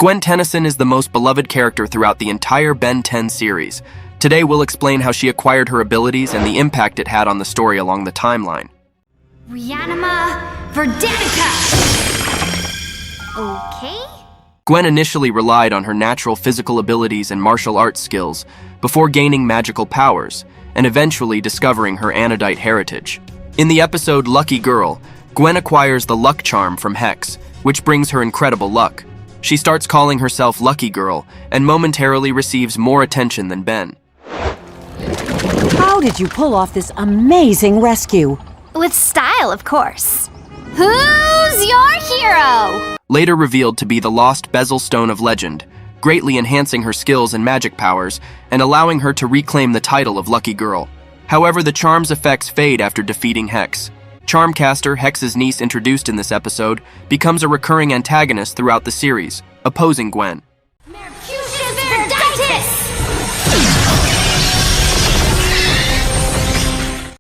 Gwen Tennyson is the most beloved character throughout the entire Ben 10 series. Today we'll explain how she acquired her abilities and the impact it had on the story along the timeline. Reanima Verdanica! Okay? Gwen initially relied on her natural physical abilities and martial arts skills before gaining magical powers and eventually discovering her Anodite heritage. In the episode Lucky Girl, Gwen acquires the luck charm from Hex, which brings her incredible luck. She starts calling herself Lucky Girl and momentarily receives more attention than Ben. How did you pull off this amazing rescue? With style, of course. Who's your hero? Later revealed to be the lost Bezel Stone of Legend, greatly enhancing her skills and magic powers and allowing her to reclaim the title of Lucky Girl. However, the charm's effects fade after defeating Hex. Charmcaster, Hex's niece introduced in this episode, becomes a recurring antagonist throughout the series, opposing Gwen.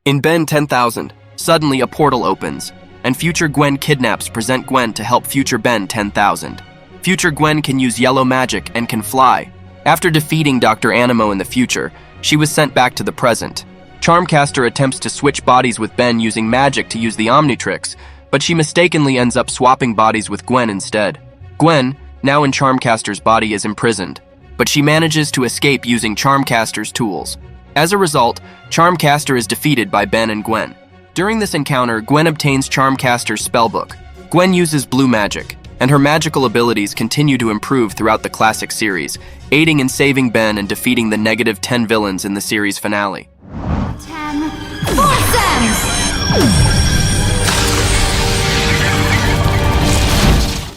In Ben 10,000, suddenly a portal opens, and future Gwen kidnaps present Gwen to help future Ben 10,000. Future Gwen can use yellow magic and can fly. After defeating Dr. Animo in the future, she was sent back to the present. Charmcaster attempts to switch bodies with Ben using magic to use the omnitrix, but she mistakenly ends up swapping bodies with Gwen instead. Gwen, now in Charmcaster's body, is imprisoned, but she manages to escape using Charmcaster's tools. As a result, Charmcaster is defeated by Ben and Gwen. During this encounter, Gwen obtains Charmcaster's spellbook. Gwen uses blue magic, and her magical abilities continue to improve throughout the classic series, aiding in saving Ben and defeating the negative 10 villains in the series finale.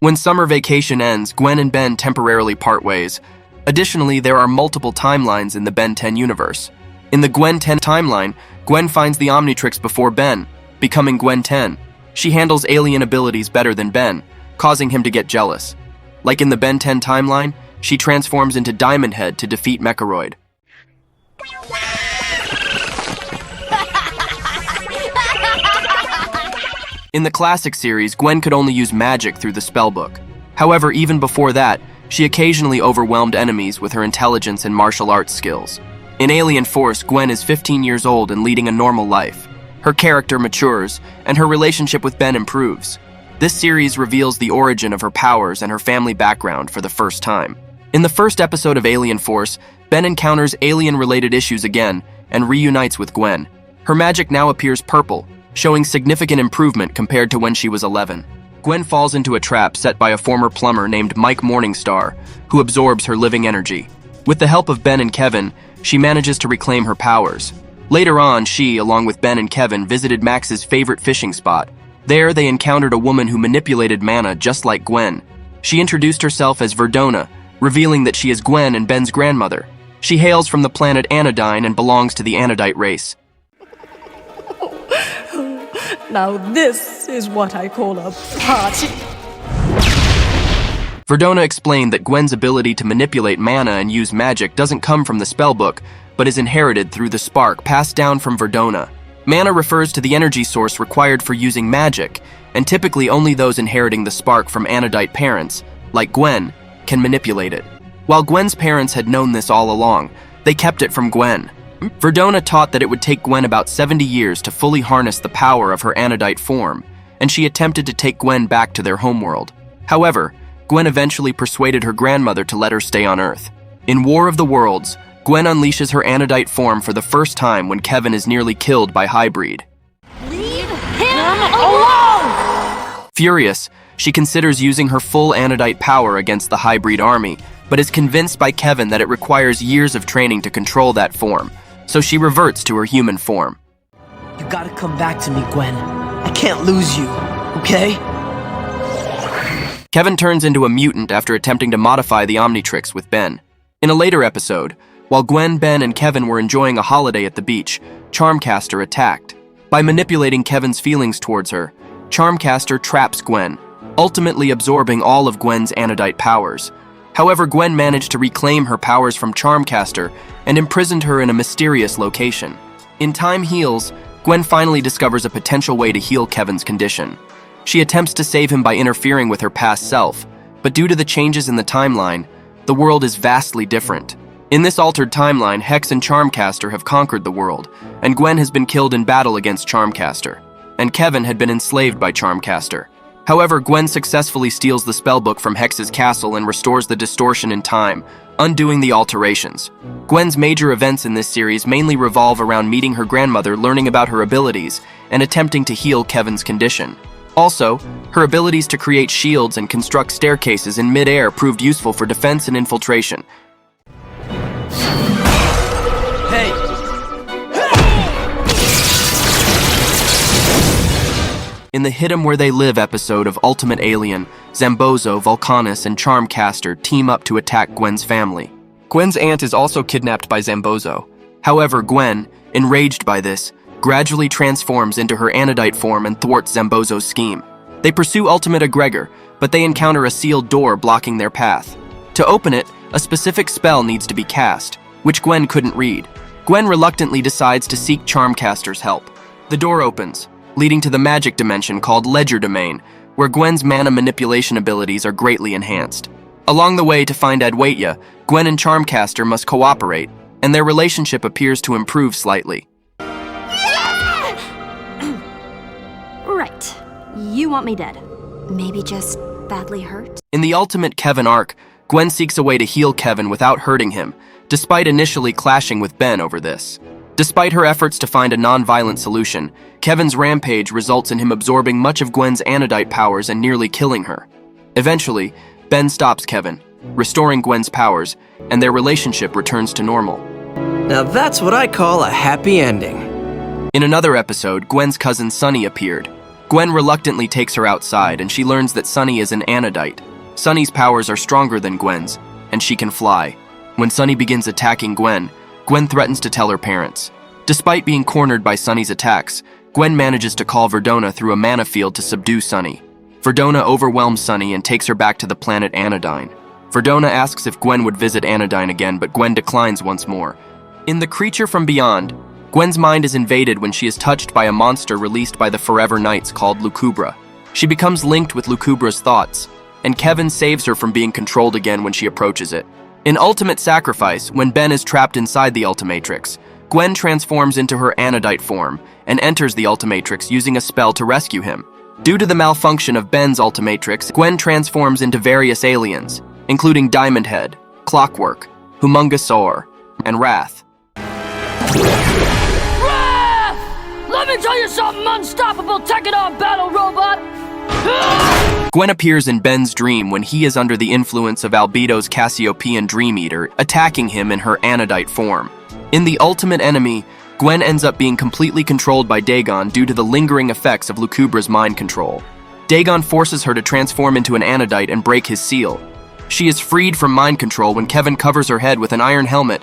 When summer vacation ends, Gwen and Ben temporarily part ways. Additionally, there are multiple timelines in the Ben 10 universe. In the Gwen 10 timeline, Gwen finds the omnitrix before Ben, becoming Gwen 10. She handles alien abilities better than Ben, causing him to get jealous. Like in the Ben 10 timeline, she transforms into Diamond Head to defeat Mechoroid. In the classic series, Gwen could only use magic through the spellbook. However, even before that, she occasionally overwhelmed enemies with her intelligence and martial arts skills. In Alienforce, Gwen is 15 years old and leading a normal life. Her character matures, and her relationship with Ben improves. This series reveals the origin of her powers and her family background for the first time. In the first episode of Alienforce, Ben encounters alien-related issues again and reunites with Gwen. Her magic now appears purple, showing significant improvement compared to when she was 11. Gwen falls into a trap set by a former plumber named Mike Morningstar, who absorbs her living energy. With the help of Ben and Kevin, she manages to reclaim her powers. Later on, she, along with Ben and Kevin, visited Max's favorite fishing spot. There, they encountered a woman who manipulated mana just like Gwen. She introduced herself as Verdona, revealing that she is Gwen and Ben's grandmother. She hails from the planet Anodine and belongs to the Anodite race. Now this is what I call a party. Verdona explained that Gwen's ability to manipulate mana and use magic doesn't come from the spellbook, but is inherited through the spark passed down from Verdona. Mana refers to the energy source required for using magic, and typically only those inheriting the spark from Anodite parents, like Gwen, can manipulate it. While Gwen's parents had known this all along, they kept it from Gwen. Verdona taught that it would take Gwen about 70 years to fully harness the power of her Anodite form, and she attempted to take Gwen back to their homeworld. However, Gwen eventually persuaded her grandmother to let her stay on Earth. In War of the Worlds, Gwen unleashes her Anodite form for the first time when Kevin is nearly killed by Highbreed. Leave him alone! Furious, she considers using her full Anodite power against the Highbreed army, but is convinced by Kevin that it requires years of training to control that form, so she reverts to her human form. You gotta come back to me, Gwen. I can't lose you, okay? Kevin turns into a mutant after attempting to modify the Omnitrix with Ben. In a later episode, while Gwen, Ben, and Kevin were enjoying a holiday at the beach, Charmcaster attacked. By manipulating Kevin's feelings towards her, Charmcaster traps Gwen, ultimately absorbing all of Gwen's Anodite powers. However, Gwen managed to reclaim her powers from Charmcaster and imprisoned her in a mysterious location. In Time Heals, Gwen finally discovers a potential way to heal Kevin's condition. She attempts to save him by interfering with her past self, But due to the changes in the timeline, the world is vastly different. In this altered timeline, Hex and Charmcaster have conquered the world, and Gwen has been killed in battle against Charmcaster, and Kevin had been enslaved by Charmcaster. However, Gwen successfully steals the spellbook from Hex's castle and restores the distortion in time, undoing the alterations. Gwen's major events in this series mainly revolve around meeting her grandmother, learning about her abilities, and attempting to heal Kevin's condition. Also, her abilities to create shields and construct staircases in mid-air proved useful for defense and infiltration. Hey! In the Hit 'Em Where They Live episode of Ultimate Alien, Zambozo, Vulcanus, and Charmcaster team up to attack Gwen's family. Gwen's aunt is also kidnapped by Zambozo. However, Gwen, enraged by this, gradually transforms into her Anodite form and thwarts Zambozo's scheme. They pursue Ultimate Egregor, but they encounter a sealed door blocking their path. To open it, a specific spell needs to be cast, which Gwen couldn't read. Gwen reluctantly decides to seek Charmcaster's help. The door opens, leading to the magic dimension called Ledger Domain, where Gwen's mana manipulation abilities are greatly enhanced. Along the way to find Adwaita, Gwen and Charmcaster must cooperate, and their relationship appears to improve slightly. Right. You want me dead. Maybe just badly hurt? In the Ultimate Kevin arc, Gwen seeks a way to heal Kevin without hurting him, despite initially clashing with Ben over this. Despite her efforts to find a non-violent solution, Kevin's rampage results in him absorbing much of Gwen's Anodite powers and nearly killing her. Eventually, Ben stops Kevin, restoring Gwen's powers, and their relationship returns to normal. Now that's what I call a happy ending. In another episode, Gwen's cousin Sunny appeared. Gwen reluctantly takes her outside, and she learns that Sunny is an Anodite. Sunny's powers are stronger than Gwen's, and she can fly. When Sunny begins attacking Gwen, Gwen threatens to tell her parents. Despite being cornered by Sunny's attacks, Gwen manages to call Verdona through a mana field to subdue Sunny. Verdona overwhelms Sunny and takes her back to the planet Anodyne. Verdona asks if Gwen would visit Anodyne again, but Gwen declines once more. In The Creature from Beyond, Gwen's mind is invaded when she is touched by a monster released by the Forever Knights called Lucubra. She becomes linked with Lucubra's thoughts, and Kevin saves her from being controlled again when she approaches it. In Ultimate Sacrifice, when Ben is trapped inside the Ultimatrix, Gwen transforms into her Anodite form and enters the Ultimatrix using a spell to rescue him. Due to the malfunction of Ben's Ultimatrix, Gwen transforms into various aliens, including Diamond Head, Clockwork, Humungosaur, and Wrath. Wrath! Let me tell you something unstoppable, take it on, battle robot! Gwen appears in Ben's dream when he is under the influence of Albedo's Cassiopean Dream Eater, attacking him in her Anodite form. In The Ultimate Enemy, Gwen ends up being completely controlled by Dagon due to the lingering effects of Lucubra's mind control. Dagon forces her to transform into an Anodite and break his seal. She is freed from mind control when Kevin covers her head with an iron helmet.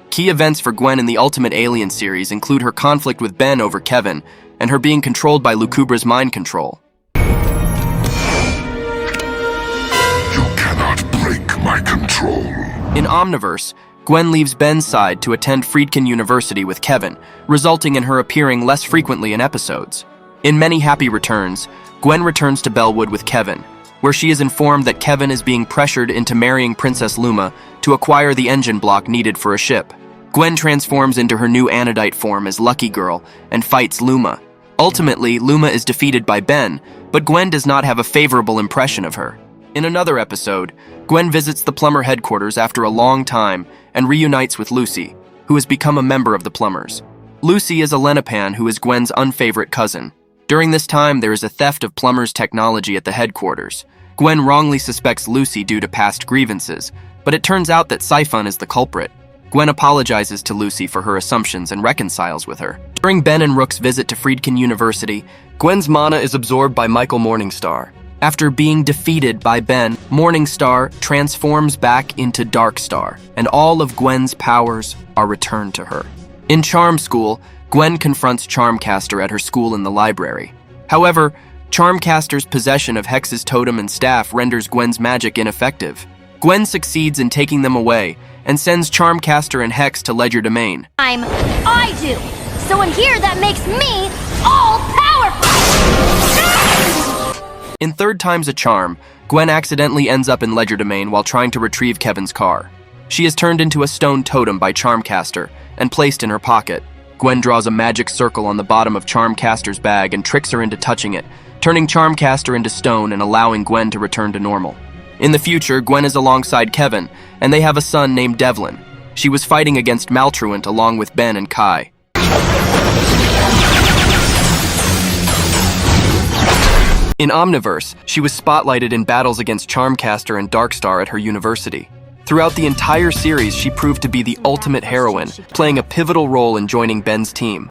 Key events for Gwen in the Ultimate Alien series include her conflict with Ben over Kevin, and her being controlled by Lucubra's mind control. My control. In Omniverse, Gwen leaves Ben's side to attend Friedkin University with Kevin, resulting in her appearing less frequently in episodes. In Many Happy Returns, Gwen returns to Bellwood with Kevin, where she is informed that Kevin is being pressured into marrying Princess Luma to acquire the engine block needed for a ship. Gwen transforms into her new Anodite form as Lucky Girl and fights Luma. Ultimately, Luma is defeated by Ben, but Gwen does not have a favorable impression of her. In another episode, Gwen visits the Plumber headquarters after a long time and reunites with Lucy, who has become a member of the Plumbers. Lucy is a Lenapan who is Gwen's unfavorite cousin. During this time, there is a theft of Plumber's technology at the headquarters. Gwen wrongly suspects Lucy due to past grievances, but it turns out that Siphon is the culprit. Gwen apologizes to Lucy for her assumptions and reconciles with her. During Ben and Rook's visit to Friedkin University, Gwen's mana is absorbed by Michael Morningstar. After being defeated by Ben, Morningstar transforms back into Darkstar, and all of Gwen's powers are returned to her. In Charm School, Gwen confronts Charmcaster at her school in the library. However, Charmcaster's possession of Hex's totem and staff renders Gwen's magic ineffective. Gwen succeeds in taking them away, and sends Charmcaster and Hex to Ledger Domain. I do. So in here, that makes me all-powerful! In Third Time's a Charm, Gwen accidentally ends up in legerdemain while trying to retrieve Kevin's car. She is turned into a stone totem by Charmcaster and placed in her pocket. Gwen draws a magic circle on the bottom of Charmcaster's bag and tricks her into touching it, turning Charmcaster into stone and allowing Gwen to return to normal. In the future, Gwen is alongside Kevin, and they have a son named Devlin. She was fighting against Maltruant along with Ben and Kai. In Omniverse, she was spotlighted in battles against Charmcaster and Darkstar at her university. Throughout the entire series, she proved to be the ultimate heroine, playing a pivotal role in joining Ben's team.